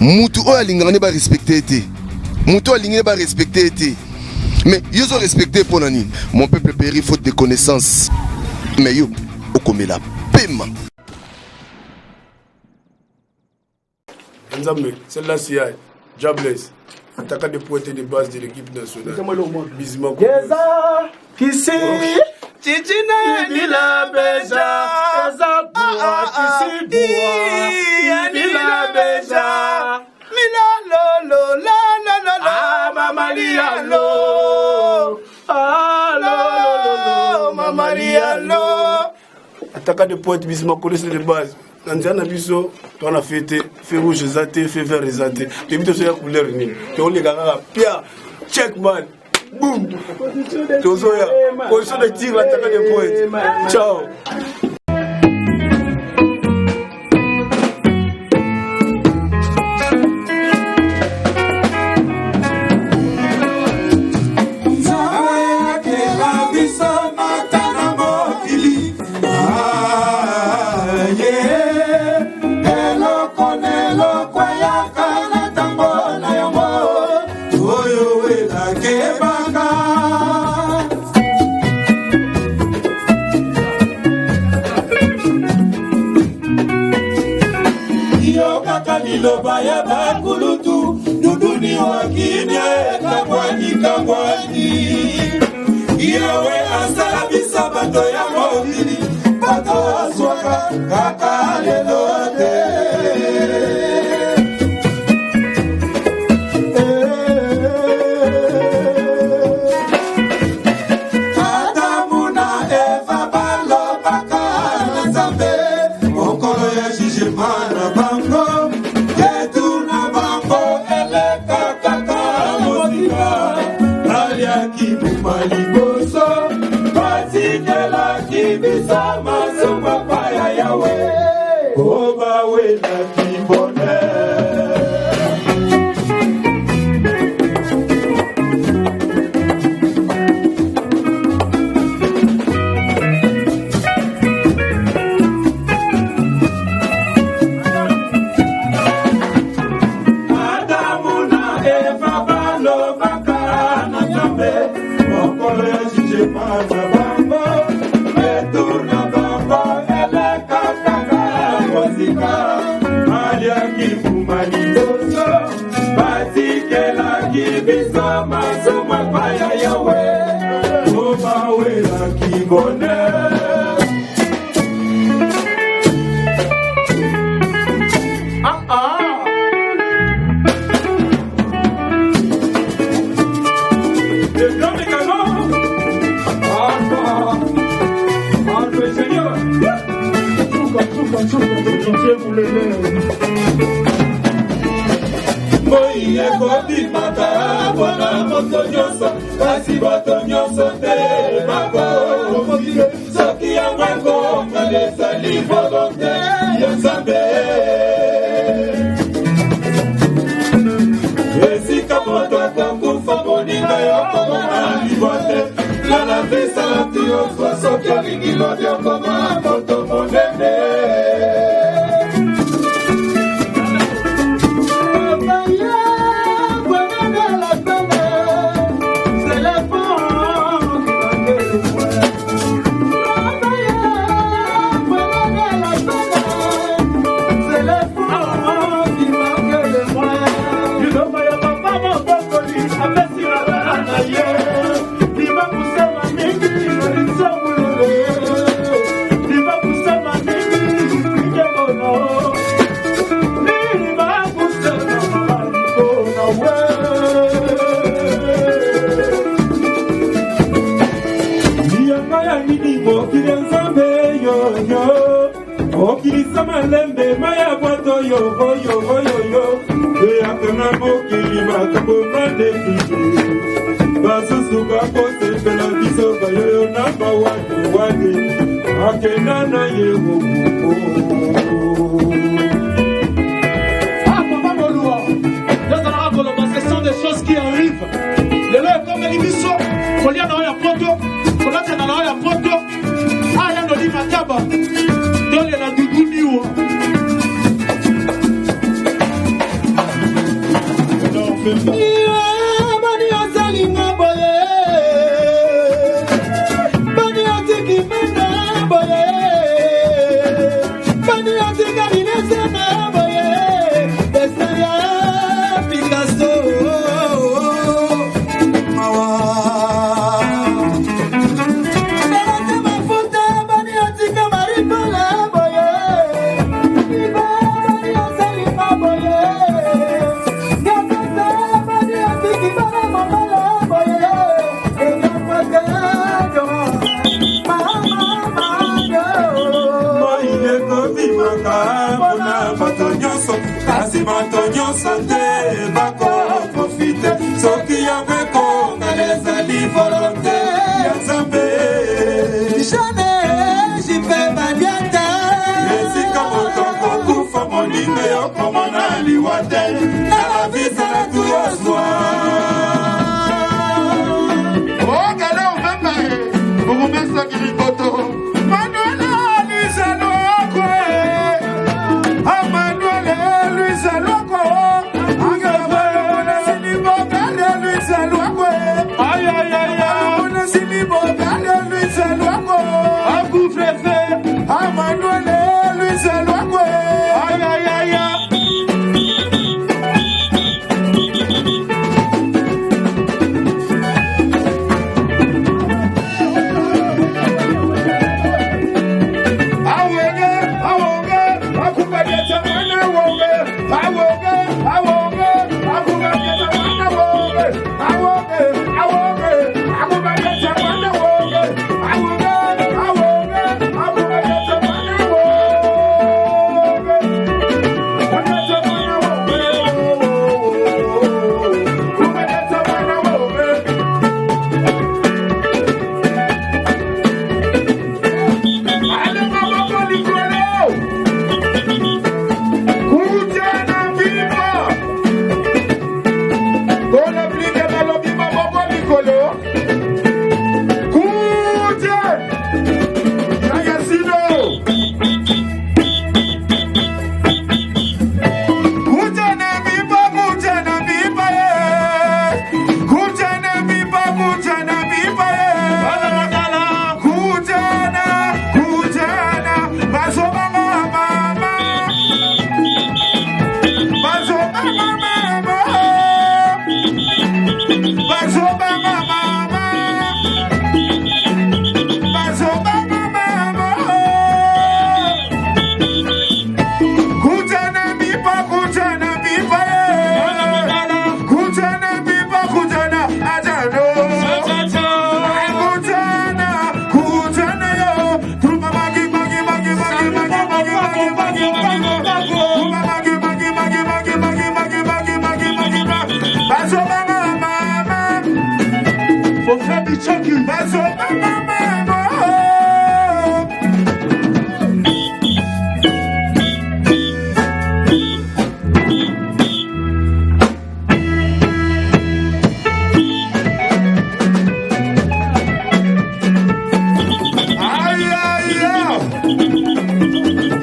mutu oyo alingaka ne ba respecter te mutu alingaka ba respecter te mais yo zo respecter pour nani mon peuple périt faute de connaissance mais yo okomela pema Nzambe celle-là c'est Jobless attaquant des points de base de l'équipe nationale Bisma Kisi Chichina ni la beja Ezabua kisi bua Ni la beja Mila lo la la la la Mamalia lo lo Mamalia lo attaquant des points Bisma connaissent de base Nanjana biso on a fêté fait rouge zaté fait vert zaté tu mis sur la couleur ni tu on les gars pia check man boum tozoya position de tir l'attaquant des points ciao Loba ya bakulutu duduni wakine kabwani Yawe asala bisa bato ya mokili bato aswaka kaka lelote Adamu na Eva balobaka na Nzambe mokolo ya jugement na bango Bisa masumba paya yawe Oba wela kibone Adamu na Eva balo baka na Nzambe mokolo ya jugement Bisa masuma paya yawe Oba wela kibone Kodi mata bona moto nyoso kasi bato nyoso te bako soki ya mwango ngale sali volonté ya Nzambe esika moto akokufa moninga yo koma libote lana visa tio soki olingi lodi okoma moto monene Okilisa malembe maya bwato yo e akana mokili makambo mandeki basusu bakose pela biso bayoyo namba wade akena na yewo Papa Moloua, ce sont des choses qui arrivent. Le lait comme l'émission, on y a dans la photo, on a dans la photo, ah, il y a dans l'Imakaba. Dole la dugu niwa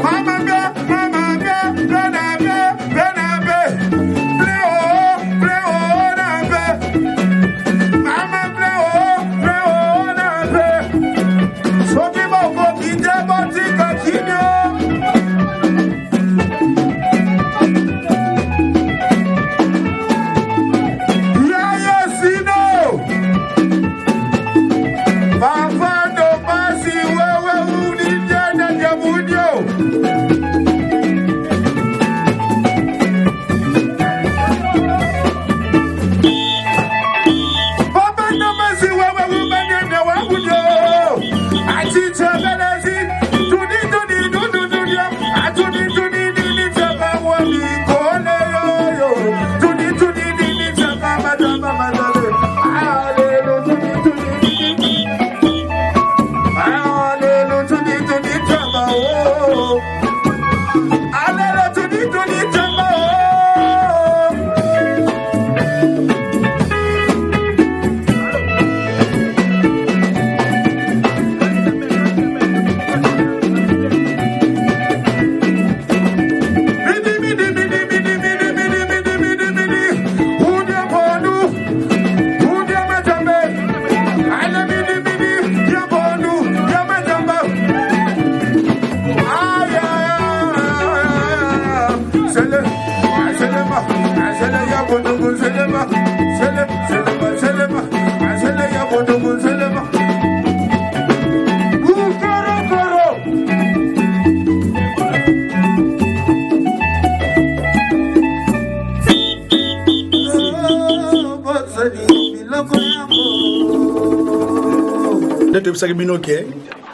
Mama,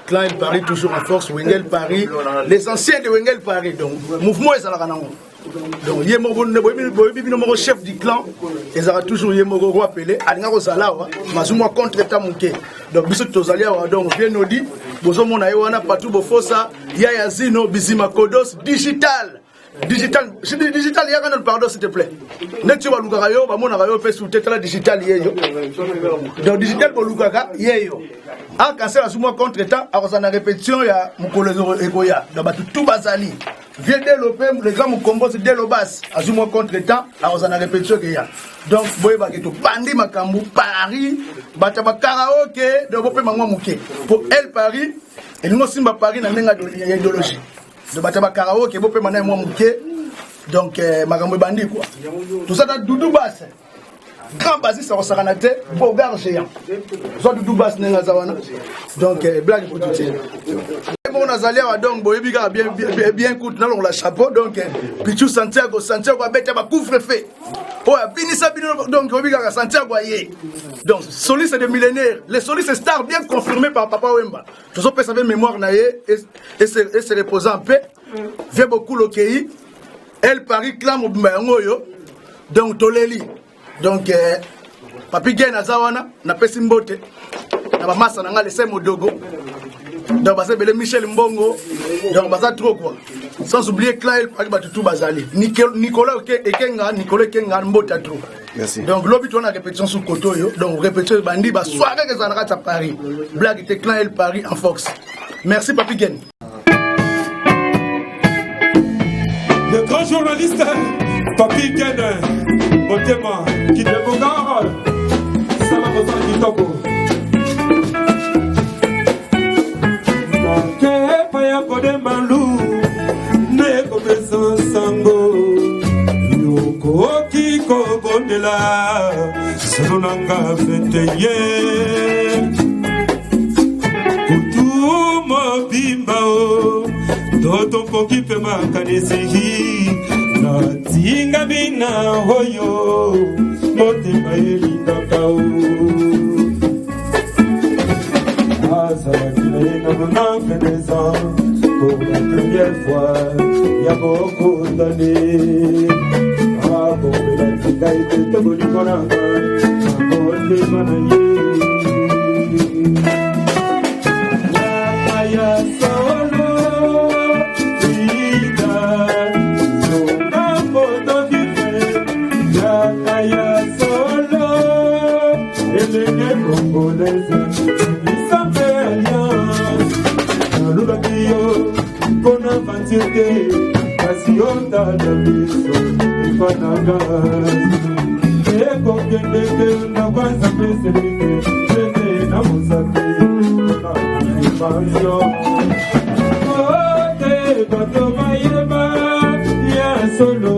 Clan El Paris toujours en force, Wengel Paris, les anciens de Wengel Paris, donc mouvement est à la donc Yemoro chef du clan, ils aura toujours Yemoro roi appelé, Alingaro Zalawa, Mazuma contre Tamuke. Donc Bissot Tozalia, donc bien nous dit, Bozomo Naïwana, Patou Bofosa, Yaya Zino, Bizima Kodos, digital. Digital, il y a un pardon s'il te plaît. Net wa lugarayo, ba mona rayo pe sous tête la digital yeyo. Donc digital pour lugaga yeyo. En cancer asuma contre temps, a na répétition ya mukolo ekoya. Donc ba tout bazali. Vient développer les gars mukombo se délobas. Asuma contre temps, a na répétition que ya. Donc boye ba keto bandi makambu Paris, bata ba karaoke, donc bope mangwa muke. Pour El Paris, et nous simba Paris na nenga idéologie. De bataba karaoke bo pe mana moi muke donc makambo bandi quoi tout ça dans Doudou Bass grand basis ça resana te bogar géant soit Doudou Bass nenga zawana donc blague pour tout bon nazalia donc boyebiga bien écoute na la chapeau donc Pichu Santiago abeta ba couvre-feu oh binisa bino donc boyebiga Santiago yé donc soliste de millénaire les solistes stars bien confirmés par Papa Wemba tous on peut savoir mémoire naé et se reposer en paix fait beaucoup le pays El Paris clame yo donc toleli donc papi gen azawana na pesi mbote na ba masa na ngale semo dogo donc basa belé Michel Mbongo donc basa trop quoi sans oublier Clan El Paris batutu bazali Nicolas Kenga mbota trop. Merci. Donc l'obit on a répétition sur Kotoyo donc répétition bandi ba soirée que ça à Paris blague était Clan El Paris en Fox. Merci papi gen. Le grand journaliste Papi Gen Botema qui de Bogar Salamosa Kitoko Ke Paya Podemalu Neko Beso Sango Yoko Kiko Bondela Sonanga Feteye Kutumo Bimbao Toto poki pe makanesihi na tinga bina hoyo motema elinga kao azalaki na monange des ans pour la première fois ya beaucoup d'années abombela tika ete tobolimonanga abondema na ye ya solo solo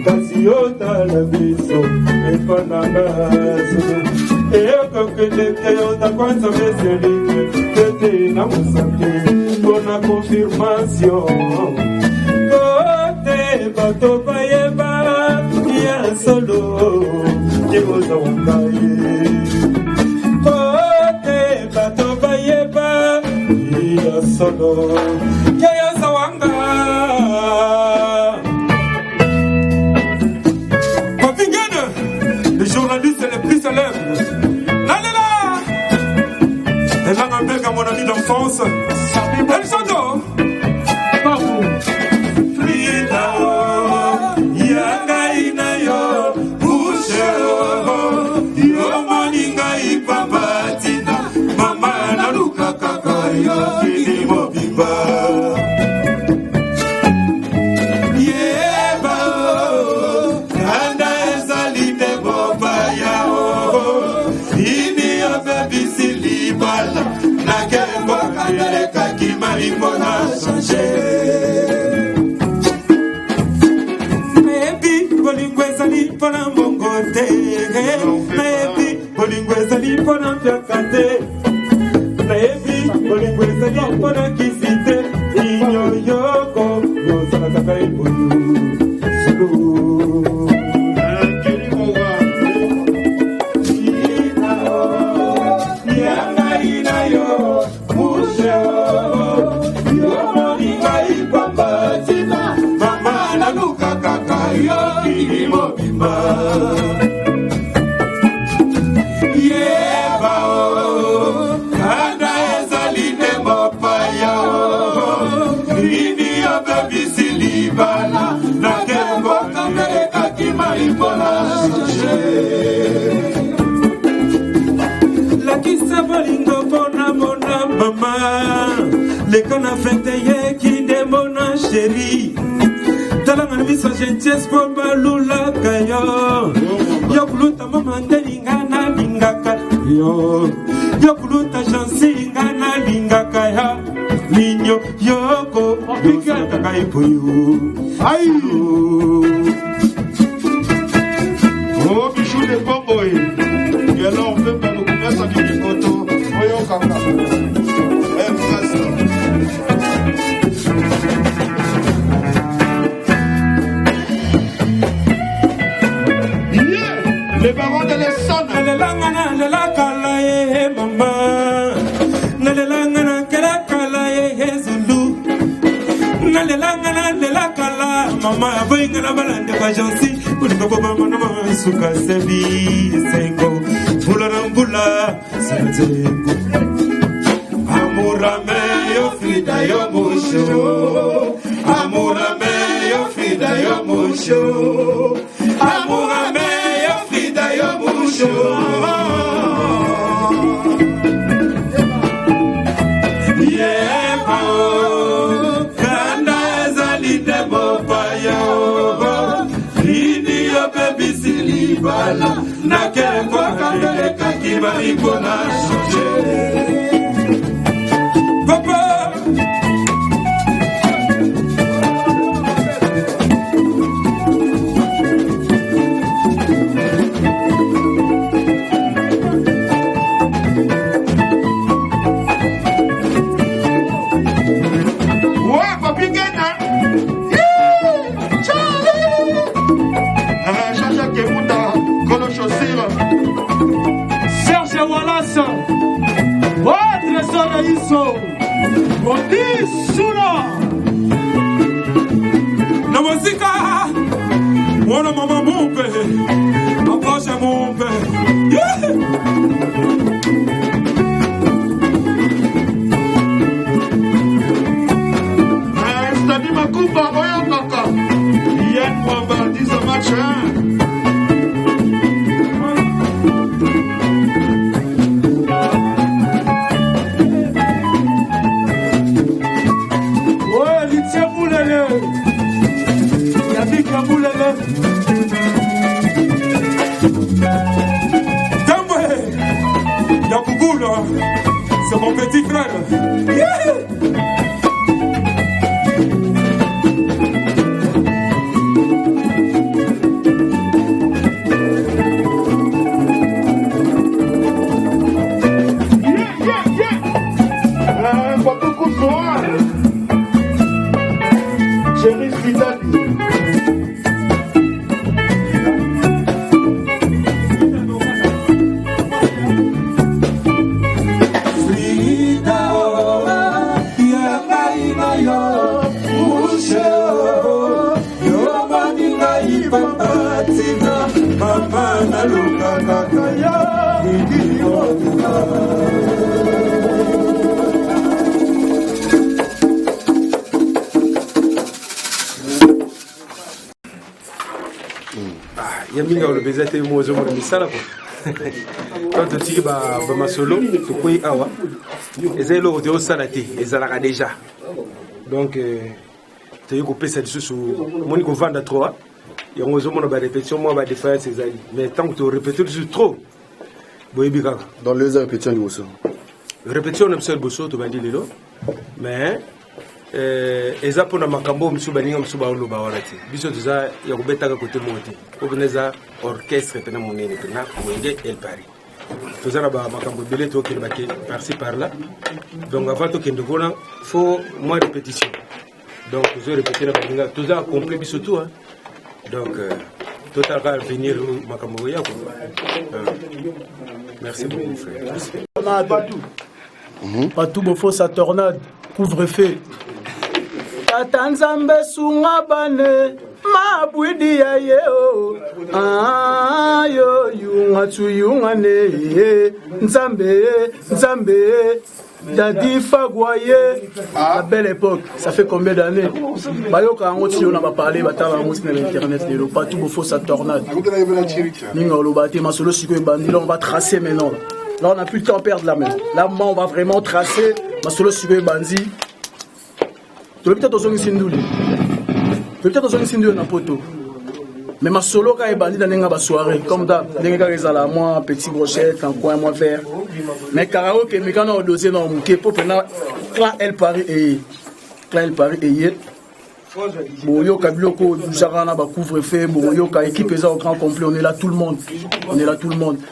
Kasiota la biso e panangaso e kokete kayota kwanza meselike tete na musake bona confirmation kote bato bayeba ya solo yemoza wangaye kote bato bayeba ya solo kaya zawanga journalistes les plus célèbres. Là. Les gens appellent à mon ami d'enfance. El Sodo. Fridao. Yagaina yo. Boucheo. Yo moninga ipapatina. Mama na luka kaka yo. Kini mobimba. Yeba. Yoko, Yosala Kakai Boyu, Sulu. Les cannes fêtées qui démona chérie. Talanga bisa gentesse pour balula kayo. Yo kuluta mama ndelingana lingaka yo. Yo kuluta jansi ngana lingaka ya. Minyo yoko yosata kai puyu. Aïe. Oh bichou de Congo. Et alors on peut pas nous mettre sur une photo. Voyons kaka. Les parents de l'Essonne. Nalelangana nalakala ye mama. Nalelangana kelakala ye Zulu. Nalelangana nalakala mama. Voingana balande kajansi. Ulikoba mama suka sebi sengo. Bularambula senzengo. Amurame yo frida yo musho. Amurame yo frida yo musho. Amurame yo frida yo musho. Yeba kanda ezali debo payo. Ini yo baby silibala. Nakeko kandele kakiba ikona shoje. Serge Wallace, votre Soraïso, Odisuna. Na muzika, wana mama mumpe, apasha mumpe. Stadi Makumba, Oyo Kaka, Yann Mwamba, 10 match 1. C'est mon petit frère. Yeah! Yaminga le baiser te mozo mo misala ko. Quand tu ba masolo to koy awa. Ezelo de osalati ezalaka déjà. Donc tu y couper cette sous moni ko vanda trop. Ya mozo mo ba répétition mo ba défaillance ezali. Mais tant que tu répètes toujours trop. Boyebi kaka. Dans les répétitions du bosso. Répétition na seul bosso to bandi lelo. Mais eza pona makambo msu baninga msu ba oloba warati biso tuza ya kubetaka kote moti oboneza orchestre pena monene pena mwenge el Paris tuza na ba makambo belé to kende par ci par là donc avant to kende kona faut moins répétition Donc, je répété la balinga, tout ça complet surtout. Hein. Donc, tout à l'heure venir au Makamouya. Merci beaucoup, frère. Pas tout beau faux sa tornade, couvre-feu. Tata Nzambe sunga bane, ma bwidi ya yeo. Yo yunga tu yunga ne, Nzambe. Dadi Fagwaye, la belle époque, ça fait combien d'années? Bayoka on a parlé, batava sur l'internet, pas tout beau faux sa tornade. On va tracer maintenant. Là on n'a plus le temps à perdre la main. Là on va vraiment tracer. Masolo Sugwe Bandi. Tu peut-être dans un sindouli. Peut-être dans un sindouli na poto. Mais ma solo quand est bandit dans une soirée comme d'hab, moi petit brochette, un coin moi vert. Mais karaoke mais quand on dosé dans mon pour prendre clan elle Paris et Boyo Kabiloko Jarana ba couvre-feu, Boyo ka équipe au grand complet, on est là tout le monde.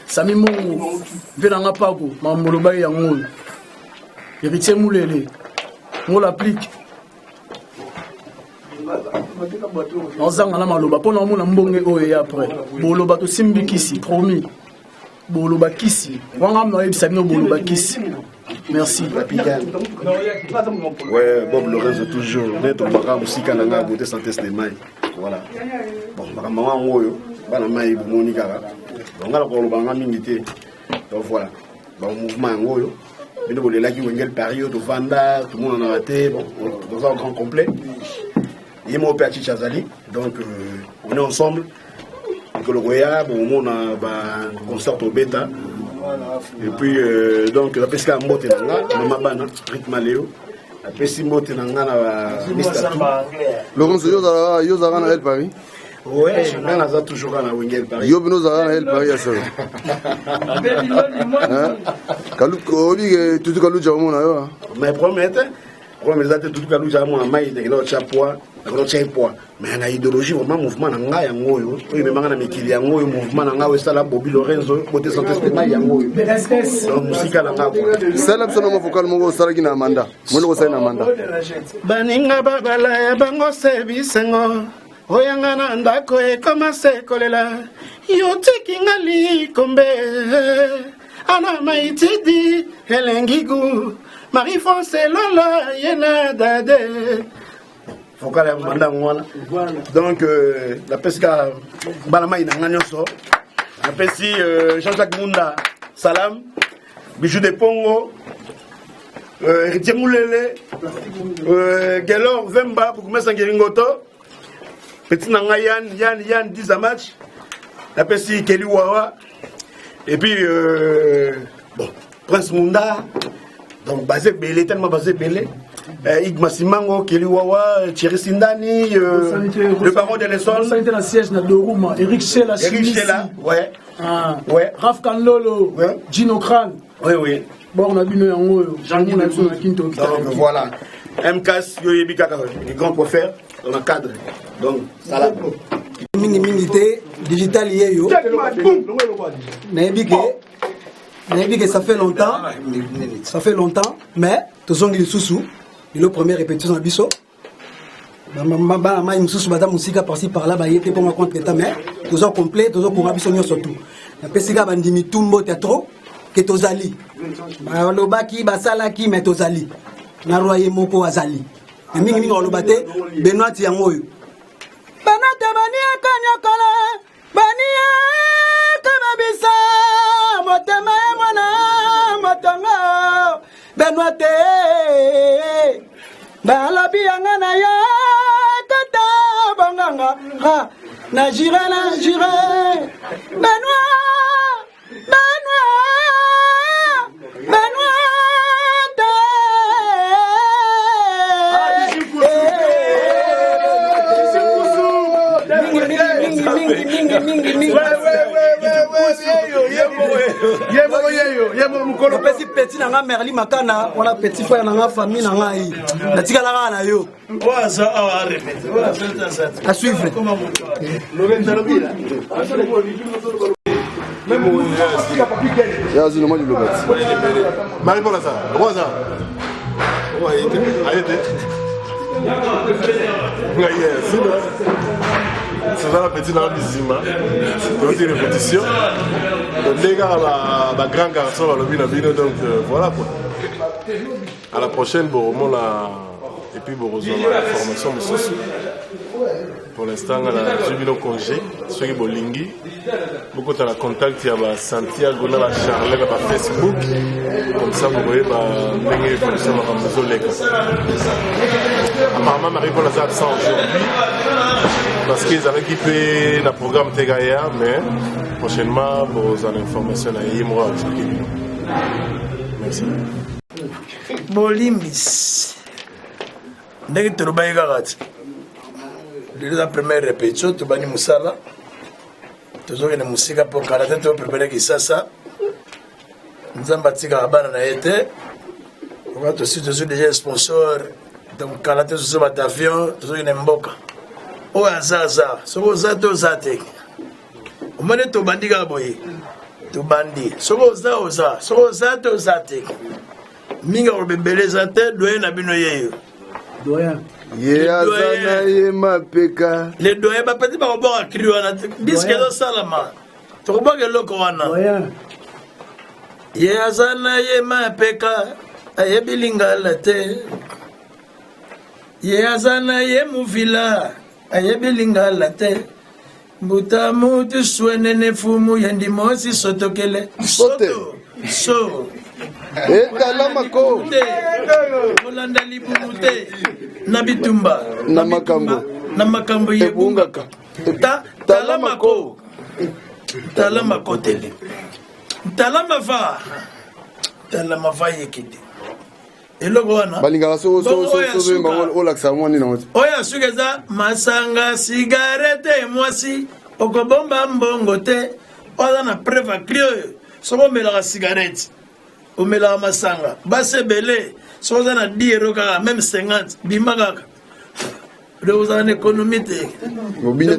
Sami Mongo, Venanga Pago, Mamoloba Yango. Héritier Moulele. On l'applique. Nzanga na maloba pona mona mbonge oyo après boloba to simbikisi promis boloba kisi wanga na yebisa bino boloba kisi merci ouais Bob Lorenzo toujours net on va musika nanga beauté santé de mai voilà bon maman ngoyo bana mai bomoni kaka donc ala ko lobanga mingi te donc voilà bon mouvement ngoyo bino bolela ki wengel période vanda tout le monde en a raté bon dans un grand complet. Il est mon père Chichazali, donc on est ensemble. On a un concert au bêta. Et puis, donc, la pesca à Motenanga, Mamabana, Ritma Léo. La pesca à Motenanga, Laurent, Yozara na El Paris. Ouais, on a toujours un Wingel Paris. Yobino Zara na El Paris à ça. Kalou Kobi, tout Kalou Jamona. Mais promettre. Comme les autres, tout le monde a un maïs, il y a un chapois, mais il y a une idéologie, vraiment, mouvement, il y a un mouvement, il y a un mouvement, il y a un Bobby Lorenzo, côté santé, il y a un mouvement. Musique à la c'est l'absolument vocal, mon gars, qui n'a mandat. Mon gars, c'est un mandat. Baninga babala, bango service, oyangana ndako e commencé kolela, yote kingali kombe, ana maitidi, elengigu. Marie-France Lola Yena Dade. Faut qu'elle ait un mandat. Donc, la pesca Balama il a un so. La pesca Jean-Jacques Mounda Salam. Bijou de Pongo. Héritier Moulele. Gelor Vemba pour mettre en Geringoto. Petit Nanga Yann 10 à match. La pesca Kelly Wawa. Et puis, bon, Prince Mounda. Donc, basé Belé, tellement basé Belé. Igma Simango, Keliwawa, Thierry Sindani, le baron de l'Essonne. Ça a été la siège de Rouma, Eric Chela, ouais. Ouais. Raf Kanlolo, ouais. Gino Kran. Oui. Bon, on a vu Jean-Guy Nelson à Quinto. Donc, voilà. MKS, Yoyebi Kaka, les grands prophètes, dans le cadre. Donc, ça là. Minimité, digital, yo. Que ça fait longtemps, mais tous sont les sous-sous. Le premier répétition en biseau. Madame musique par-ci par-là, il était pour moi contre l'État, mais tous sont complets, tous sont pour moi surtout. La Pessiga bandimi tout le monde trop que tous ali. Le baki, basalaki, mais tous ali. Naroye moko azali. Et mingi on le battait, Benoît Tiangoyo. Benoît Tabania Kanyakola, Bania Kamabisa. Motema mwana motanga Benoît te balabi yanga na ya kata banganga ha na jire Benoît Petit petit nanga Merli Makana, on a petit frère nanga famille nanga yi. Na tika la na yo. À suivre. Yazi no mo du lobat. Marie pour ça. Rosa. C'est ça la petite dans Bizima. Donc une répétition. Les gars, la grand garçon va le bien donc voilà quoi. À la prochaine, bon, et puis bon, la formation de sauce. Pour l'instant, on a subi nos congés, ceux qui sont lingui. Beaucoup de contact, il y a Santiago, la Charlotte, la Facebook. Comme ça, vous voyez, les évolutions dans la maison. Apparemment, Marie Paul est absent aujourd'hui parce qu'ils avaient équipé le programme Tegaya, mais prochainement, vous avez l'information à Yimra. Merci. Bolimbis. Ndenge turubai gagat. La première répétition, tu vas Moussala. Tu as une musique pour Canada, tu vas préparer qui ça. Nous avons bâti Garabana na été. On va aussi déjà sponsor. Donc Canada, tu as d'avion, tu as une mboka. Oh Azaza, so Zato Zate. On m'a dit tu bandi Gaboye. Tu bandi. So Oza, so Zato Zate. Minga obebele Zate, doyen na bino yeyo. Doyen. Azana ye mapeka. Les doyens, peut-être pas au bord à Kriwana. Bisque de Salama. Tu vois que l'eau Kowana. Azana ye mapeka. Aye bilinga late. Azana ye muvila. Aye bilinga late. Buta mutu swene ne fumu yandi mosi sotokele. Soto. So. Talamako. Olanda libumute. Nabitumba. Namakambo yebungaka. Talamako. Talamako tele. Talamava. Talamava yekide. Eloko wana. Balingala so olaksa mwani na wote. Oya sugeza masanga cigarette mwasi. Okobomba mbongo te. Oza na preva crio. Soko melaka cigarette. Omela masanga. Base belé. So vous avez 10 euros, même 50, bimagaka. Vous avez une économie. Nous remercier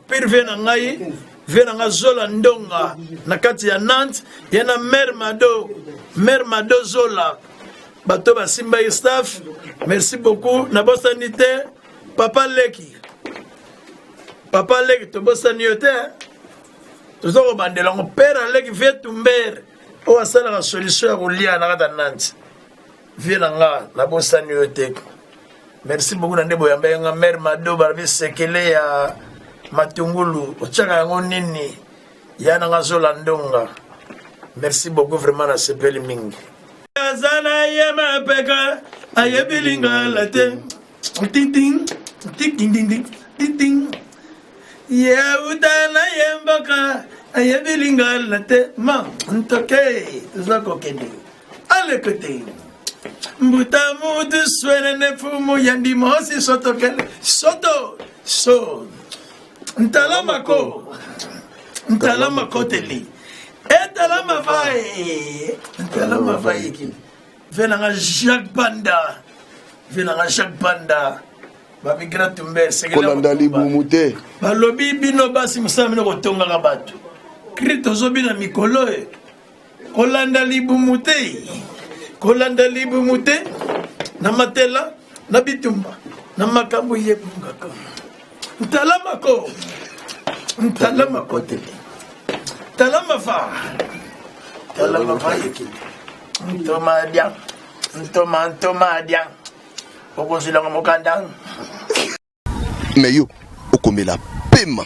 pour venir Zola Ndonga, Nakati ya Nantes, il y a Mère Mado Zola, Bato Simba staff, merci beaucoup. Nabosanité, Papa Leki, to bosanité. Nous avons bandé mon père Leki fait tomber. Oh, ça la solution à rouler à Nantes. Viens la bossa niotek. Merci beaucoup Nandebo Yamba mère Mado Barbi Sekele ya Matungulu. Ochaka ngonini. Yana Ngazola Ndonga. Merci beaucoup vraiment à Sepeli Mingi. Azana yema peka ayebilinga late. Ting ting ting ting ting ting ting. Ya utana yembaka. Ayebilinga late ma ntoke zako kende ale kote mbuta mudu swene ne fumu yandi mosi soto kele soto so ntalama teli etalama vai kini venanga Jacques Banda babi gratumber sekela kolanda libumute balobi bino basi musami no kotonga ka bato Krito zobina mikolo kolanda libumute na matela na bitumba na makambo yebungaka ntalamako te talama yeki ntoma dia okozilanga mokanda mais yo okomela pema